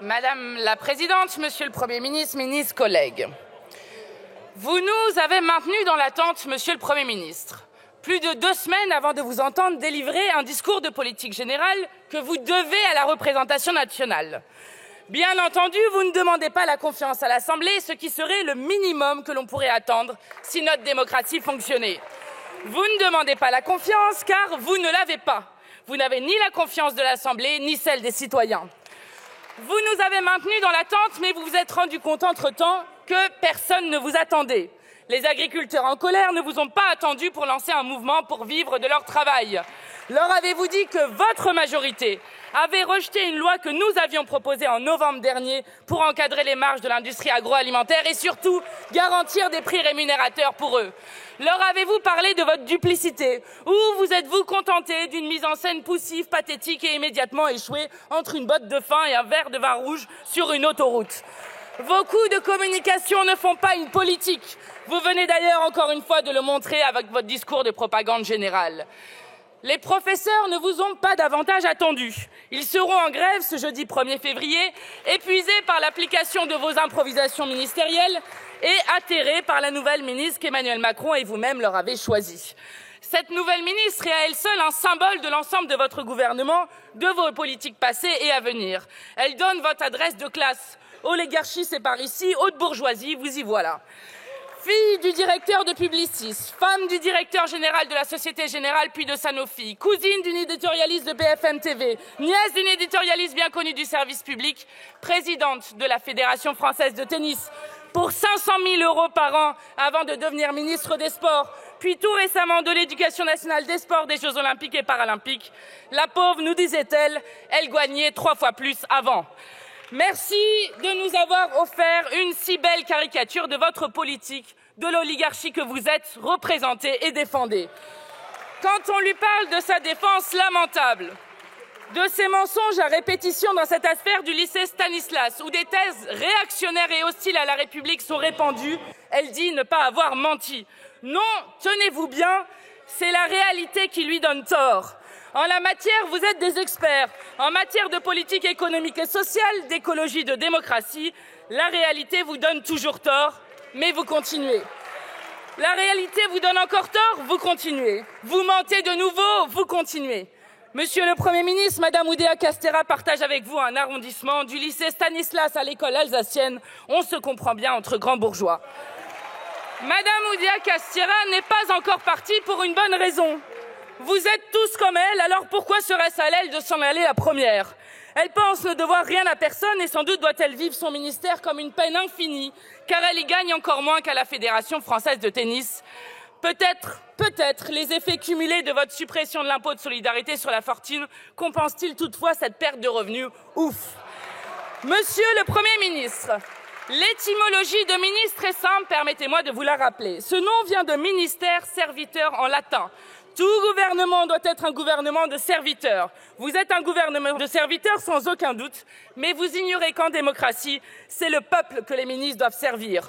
Madame la Présidente, Monsieur le Premier ministre, ministres, collègues, vous nous avez maintenus dans l'attente, Monsieur le Premier ministre, plus de 2 semaines avant de vous entendre délivrer un discours de politique générale que vous devez à la représentation nationale. Bien entendu, vous ne demandez pas la confiance à l'Assemblée, ce qui serait le minimum que l'on pourrait attendre si notre démocratie fonctionnait. Vous ne demandez pas la confiance car vous ne l'avez pas. Vous n'avez ni la confiance de l'Assemblée, ni celle des citoyens. Vous nous avez maintenus dans l'attente, mais vous vous êtes rendu compte entre-temps que personne ne vous attendait. Les agriculteurs en colère ne vous ont pas attendu pour lancer un mouvement pour vivre de leur travail. Leur avez-vous dit que votre majorité avait rejeté une loi que nous avions proposée en novembre dernier pour encadrer les marges de l'industrie agroalimentaire et surtout garantir des prix rémunérateurs pour eux? Leur avez-vous parlé de votre duplicité ou vous êtes-vous contenté d'une mise en scène poussive, pathétique et immédiatement échouée entre une botte de foin et un verre de vin rouge sur une autoroute? Vos coups de communication ne font pas une politique. Vous venez d'ailleurs encore une fois de le montrer avec votre discours de propagande générale. Les professeurs ne vous ont pas davantage attendu. Ils seront en grève ce jeudi 1er février, épuisés par l'application de vos improvisations ministérielles et atterrés par la nouvelle ministre qu'Emmanuel Macron et vous-même leur avez choisie. Cette nouvelle ministre est à elle seule un symbole de l'ensemble de votre gouvernement, de vos politiques passées et à venir. Elle donne votre adresse de classe. Oligarchie, c'est par ici, haute bourgeoisie, vous y voilà. Fille du directeur de Publicis, femme du directeur général de la Société Générale puis de Sanofi, cousine d'une éditorialiste de BFM TV, nièce d'une éditorialiste bien connue du service public, présidente de la Fédération française de tennis, pour 500 000 € par an avant de devenir ministre des Sports, puis tout récemment de l'Éducation nationale des sports, des Jeux olympiques et paralympiques. La pauvre, nous disait-elle, elle gagnait 3 fois plus avant. Merci de nous avoir offert une si belle caricature de votre politique, de l'oligarchie que vous êtes représentée et défendez. Quand on lui parle de sa défense lamentable, de ses mensonges à répétition dans cette affaire du lycée Stanislas, où des thèses réactionnaires et hostiles à la République sont répandues, elle dit ne pas avoir menti. Non, tenez-vous bien, c'est la réalité qui lui donne tort. En la matière, vous êtes des experts. En matière de politique économique et sociale, d'écologie, de démocratie, la réalité vous donne toujours tort, mais vous continuez. La réalité vous donne encore tort, vous continuez. Vous mentez de nouveau, vous continuez. Monsieur le Premier ministre, Madame Oudéa-Castéra partage avec vous un arrondissement du lycée Stanislas à l'école alsacienne. On se comprend bien entre grands bourgeois. Madame Oudéa-Castéra n'est pas encore partie pour une bonne raison. Vous êtes tous comme elle, alors pourquoi serait-ce à elle de s'en aller la première? Elle pense ne devoir rien à personne et sans doute doit-elle vivre son ministère comme une peine infinie, car elle y gagne encore moins qu'à la Fédération française de tennis. Peut-être, les effets cumulés de votre suppression de l'impôt de solidarité sur la fortune compensent-ils toutefois cette perte de revenus? Ouf! Monsieur le Premier ministre, l'étymologie de ministre est simple, permettez-moi de vous la rappeler. Ce nom vient de ministère, serviteur en latin. Tout gouvernement doit être un gouvernement de serviteurs. Vous êtes un gouvernement de serviteurs sans aucun doute, mais vous ignorez qu'en démocratie, c'est le peuple que les ministres doivent servir.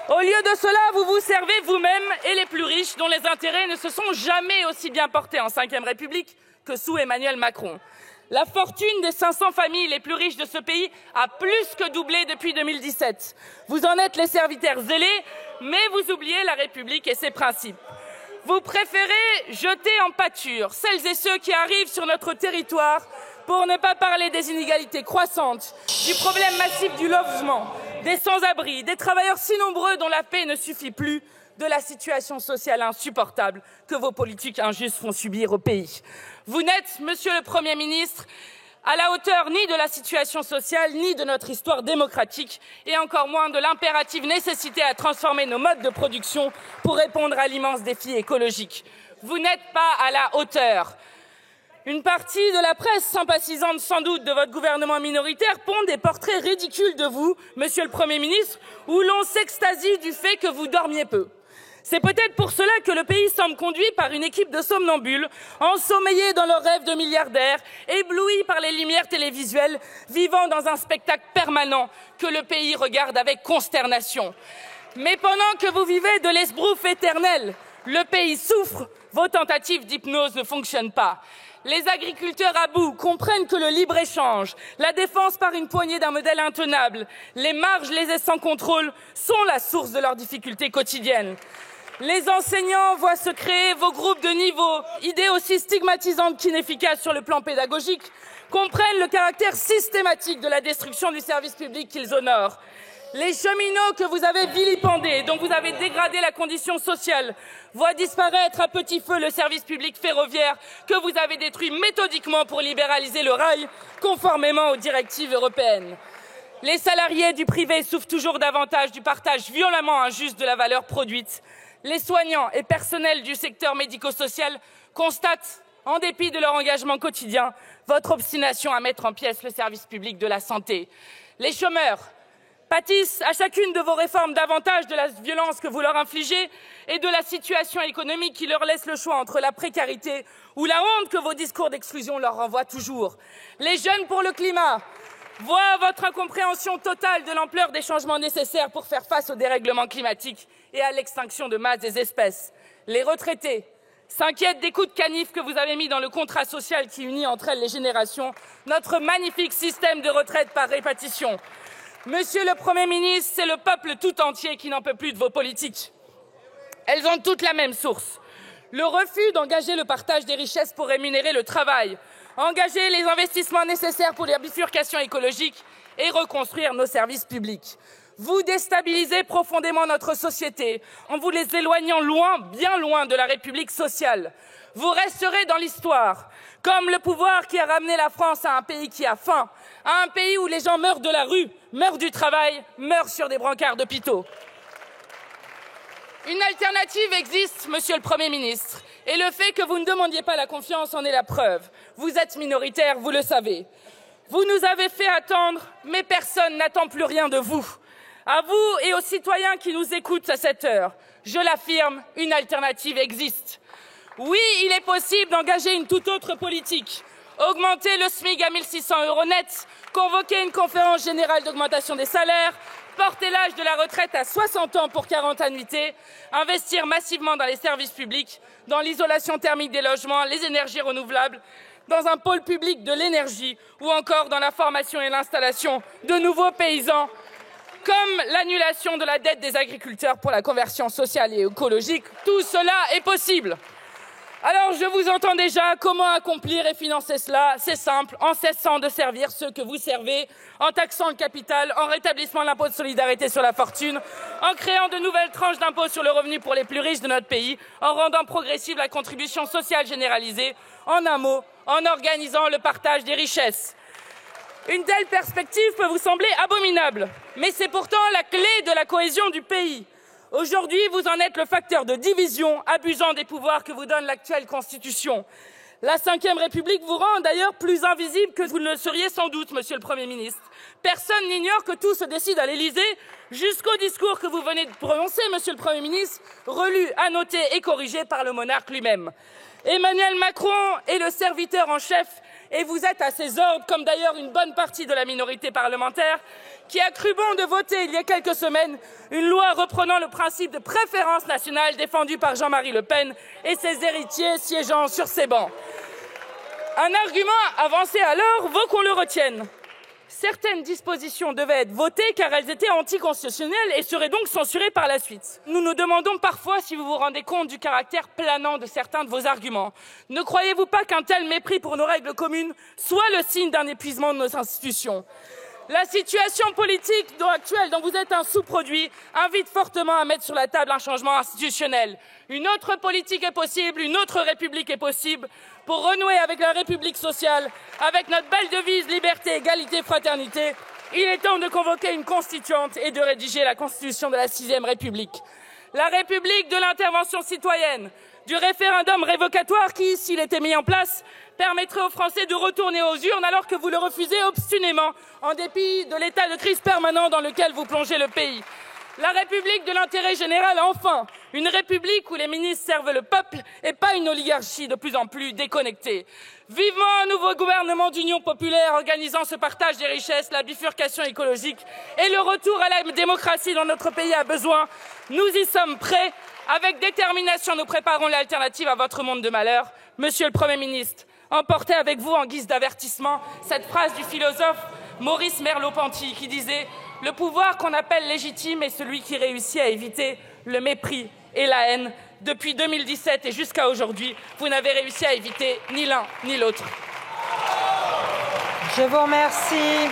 Au lieu de cela, vous vous servez vous-même et les plus riches dont les intérêts ne se sont jamais aussi bien portés en Ve République que sous Emmanuel Macron. La fortune des 500 familles les plus riches de ce pays a plus que doublé depuis 2017. Vous en êtes les serviteurs zélés, mais vous oubliez la République et ses principes. Vous préférez jeter en pâture celles et ceux qui arrivent sur notre territoire pour ne pas parler des inégalités croissantes, du problème massif du logement, des sans-abri, des travailleurs si nombreux dont la paix ne suffit plus, de la situation sociale insupportable que vos politiques injustes font subir au pays. Vous n'êtes, Monsieur le Premier ministre, à la hauteur ni de la situation sociale, ni de notre histoire démocratique, et encore moins de l'impérative nécessité à transformer nos modes de production pour répondre à l'immense défi écologique. Vous n'êtes pas à la hauteur. Une partie de la presse, sympathisante sans doute de votre gouvernement minoritaire, pond des portraits ridicules de vous, Monsieur le Premier ministre, où l'on s'extasie du fait que vous dormiez peu. C'est peut-être pour cela que le pays semble conduit par une équipe de somnambules, ensommeillés dans leurs rêves de milliardaires, éblouis par les lumières télévisuelles, vivant dans un spectacle permanent que le pays regarde avec consternation. Mais pendant que vous vivez de l'esbrouffe éternel, le pays souffre, vos tentatives d'hypnose ne fonctionnent pas. Les agriculteurs à bout comprennent que le libre-échange, la défense par une poignée d'un modèle intenable, les marges lésées sans contrôle sont la source de leurs difficultés quotidiennes. Les enseignants voient se créer vos groupes de niveau, idées aussi stigmatisantes qu'inefficaces sur le plan pédagogique, comprennent le caractère systématique de la destruction du service public qu'ils honorent. Les cheminots que vous avez vilipendés, dont vous avez dégradé la condition sociale, voient disparaître à petit feu le service public ferroviaire que vous avez détruit méthodiquement pour libéraliser le rail, conformément aux directives européennes. Les salariés du privé souffrent toujours davantage du partage violemment injuste de la valeur produite. Les soignants et personnels du secteur médico-social constatent, en dépit de leur engagement quotidien, votre obstination à mettre en pièces le service public de la santé. Les chômeurs pâtissent à chacune de vos réformes davantage de la violence que vous leur infligez et de la situation économique qui leur laisse le choix entre la précarité ou la honte que vos discours d'exclusion leur renvoient toujours. Les jeunes pour le climat voient votre incompréhension totale de l'ampleur des changements nécessaires pour faire face au dérèglement climatique et à l'extinction de masse des espèces. Les retraités s'inquiètent des coups de canif que vous avez mis dans le contrat social qui unit entre elles les générations, notre magnifique système de retraite par répartition. Monsieur le Premier ministre, c'est le peuple tout entier qui n'en peut plus de vos politiques. Elles ont toutes la même source. Le refus d'engager le partage des richesses pour rémunérer le travail, engager les investissements nécessaires pour la bifurcation écologique et reconstruire nos services publics. Vous déstabilisez profondément notre société en vous les éloignant loin, bien loin de la République sociale. Vous resterez dans l'histoire comme le pouvoir qui a ramené la France à un pays qui a faim, à un pays où les gens meurent de la rue, meurent du travail, meurent sur des brancards d'hôpitaux. Une alternative existe, Monsieur le Premier ministre, et le fait que vous ne demandiez pas la confiance en est la preuve. Vous êtes minoritaire, vous le savez. Vous nous avez fait attendre, mais personne n'attend plus rien de vous. À vous et aux citoyens qui nous écoutent à cette heure, je l'affirme, une alternative existe. Oui, il est possible d'engager une toute autre politique. Augmenter le SMIC à 1 600 € net, convoquer une conférence générale d'augmentation des salaires, porter l'âge de la retraite à 60 ans pour 40 annuités, investir massivement dans les services publics, dans l'isolation thermique des logements, les énergies renouvelables, dans un pôle public de l'énergie ou encore dans la formation et l'installation de nouveaux paysans, comme l'annulation de la dette des agriculteurs pour la conversion sociale et écologique. Tout cela est possible. Alors je vous entends déjà, comment accomplir et financer cela? C'est simple, en cessant de servir ceux que vous servez, en taxant le capital, en rétablissant l'impôt de solidarité sur la fortune, en créant de nouvelles tranches d'impôt sur le revenu pour les plus riches de notre pays, en rendant progressive la contribution sociale généralisée, en un mot, en organisant le partage des richesses. Une telle perspective peut vous sembler abominable, mais c'est pourtant la clé de la cohésion du pays. Aujourd'hui, vous en êtes le facteur de division, abusant des pouvoirs que vous donne l'actuelle Constitution. La Ve République vous rend d'ailleurs plus invisible que vous ne le seriez sans doute, Monsieur le Premier ministre. Personne n'ignore que tout se décide à l'Élysée, jusqu'au discours que vous venez de prononcer, Monsieur le Premier ministre, relu, annoté et corrigé par le monarque lui-même. Emmanuel Macron est le serviteur en chef et vous êtes à ses ordres, comme d'ailleurs une bonne partie de la minorité parlementaire, qui a cru bon de voter il y a quelques semaines une loi reprenant le principe de préférence nationale défendu par Jean-Marie Le Pen et ses héritiers siégeant sur ses bancs. Un argument avancé alors vaut qu'on le retienne. Certaines dispositions devaient être votées car elles étaient anticonstitutionnelles et seraient donc censurées par la suite. Nous nous demandons parfois si vous vous rendez compte du caractère planant de certains de vos arguments. Ne croyez-vous pas qu'un tel mépris pour nos règles communes soit le signe d'un épuisement de nos institutions ? La situation politique actuelle dont vous êtes un sous-produit invite fortement à mettre sur la table un changement institutionnel. Une autre politique est possible, une autre république est possible pour renouer avec la République sociale, avec notre belle devise liberté, égalité, fraternité. Il est temps de convoquer une constituante et de rédiger la constitution de la 6e République. La République de l'intervention citoyenne, du référendum révocatoire qui, s'il était mis en place, permettrait aux Français de retourner aux urnes alors que vous le refusez obstinément, en dépit de l'état de crise permanent dans lequel vous plongez le pays. La République de l'intérêt général, enfin, une République où les ministres servent le peuple et pas une oligarchie de plus en plus déconnectée. Vivement un nouveau gouvernement d'union populaire organisant ce partage des richesses, la bifurcation écologique et le retour à la démocratie dont notre pays a besoin. Nous y sommes prêts. Avec détermination, nous préparons l'alternative à votre monde de malheur. Monsieur le Premier ministre, Emportez avec vous en guise d'avertissement cette phrase du philosophe Maurice Merleau-Ponty qui disait « Le pouvoir qu'on appelle légitime est celui qui réussit à éviter le mépris et la haine. Depuis 2017 et jusqu'à aujourd'hui, vous n'avez réussi à éviter ni l'un ni l'autre. » Je vous remercie.